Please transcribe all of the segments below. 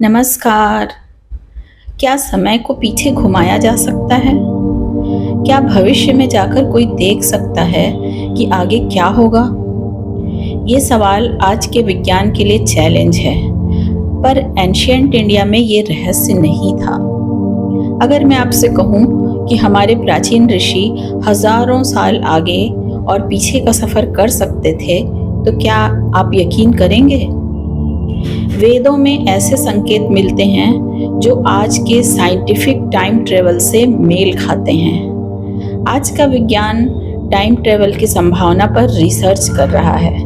नमस्कार। क्या समय को पीछे घुमाया जा सकता है? क्या भविष्य में जाकर कोई देख सकता है कि आगे क्या होगा? ये सवाल आज के विज्ञान के लिए चैलेंज है, पर एंशिएंट इंडिया में ये रहस्य नहीं था। अगर मैं आपसे कहूँ कि हमारे प्राचीन ऋषि हजारों साल आगे और पीछे का सफर कर सकते थे, तो क्या आप यकीन करेंगे? वेदों में ऐसे संकेत मिलते हैं जो आज के साइंटिफिक टाइम ट्रेवल से मेल खाते हैं। आज का विज्ञान टाइम ट्रेवल की संभावना पर रिसर्च कर रहा है।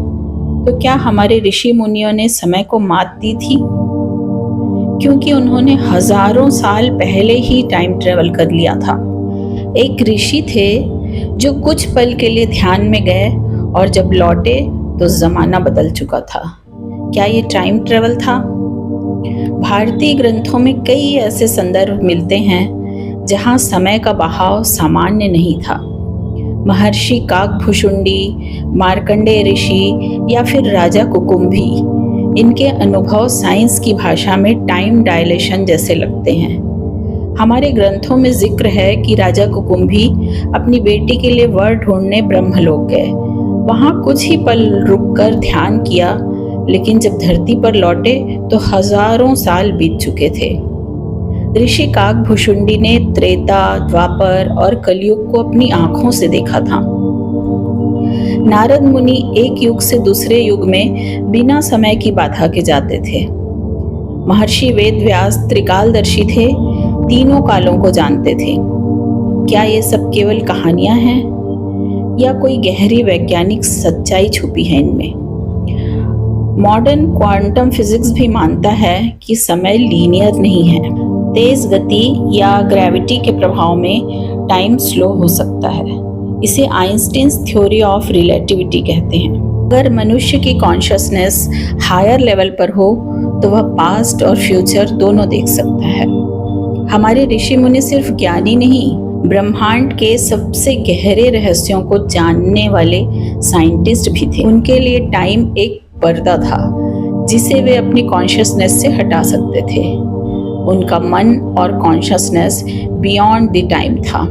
तो क्या हमारे ऋषि मुनियों ने समय को मात दी थी? क्योंकि उन्होंने हजारों साल पहले ही टाइम ट्रेवल कर लिया था। एक ऋषि थे जो कुछ पल के लिए ध्यान में गए और जब लौटे तो जमाना बदल चुका था। क्या ये टाइम ट्रेवल था? भारतीय ग्रंथों में कई ऐसे संदर्भ मिलते हैं जहां समय का बहाव सामान्य नहीं था। महर्षि काकभूषुंडी, मार्कंडेय ऋषि या फिर राजा कुकुम्भी, इनके अनुभव साइंस की भाषा में टाइम डायलेशन जैसे लगते हैं। हमारे ग्रंथों में जिक्र है कि राजा कुकुम्भी अपनी बेटी के लिए वर ढूंढने ब्रह्मलोक गए। वहां कुछ ही पल रुककर ध्यान किया, लेकिन जब धरती पर लौटे तो हजारों साल बीत चुके थे। ऋषि काकभूषुंडी ने त्रेता, द्वापर और कलयुग को अपनी आंखों से देखा था। नारद मुनि एक युग से दूसरे युग में बिना समय की बाधा के जाते थे। महर्षि वेदव्यास त्रिकालदर्शी थे, तीनों कालों को जानते थे। क्या ये सब केवल कहानियां हैं या कोई गहरी वैज्ञानिक सच्चाई छुपी है इनमें? मॉडर्न क्वांटम फिजिक्स भी मानता है कि समय लीनियर नहीं है। तेज गति या ग्रेविटी के प्रभाव में टाइम स्लो हो सकता है। इसे आइंस्टीन्स थ्योरी ऑफ रिलेटिविटी कहते हैं। अगर मनुष्य की कॉन्शियसनेस हायर लेवल पर हो तो वह पास्ट और फ्यूचर दोनों देख सकता है। हमारे ऋषि मुनि सिर्फ ज्ञानी नहीं, ब्रह्मांड के सबसे गहरे रहस्यों को जानने वाले साइंटिस्ट भी थे। उनके लिए टाइम एक पर्दा था जिसे वे अपनी कॉन्शियसनेस से हटा सकते थे। उनका मन और कॉन्शियसनेस बियॉन्ड द टाइम था।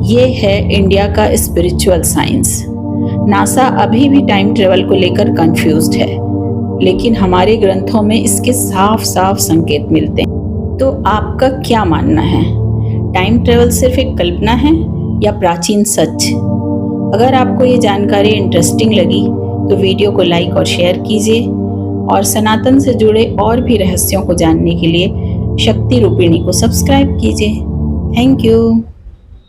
ये है इंडिया का स्पिरिचुअल साइंस। नासा अभी भी टाइम ट्रेवल को लेकर कंफ्यूज्ड है, लेकिन हमारे ग्रंथों में इसके साफ साफ संकेत मिलते हैं। तो आपका क्या मानना है? टाइम ट्रेवल सिर्फ एक कल्पना है या प्राचीन सच? अगर आपको ये जानकारी इंटरेस्टिंग लगी तो वीडियो को लाइक और शेयर कीजिए, और सनातन से जुड़े और भी रहस्यों को जानने के लिए शक्ति रूपिणी को सब्सक्राइब कीजिए। Thank you.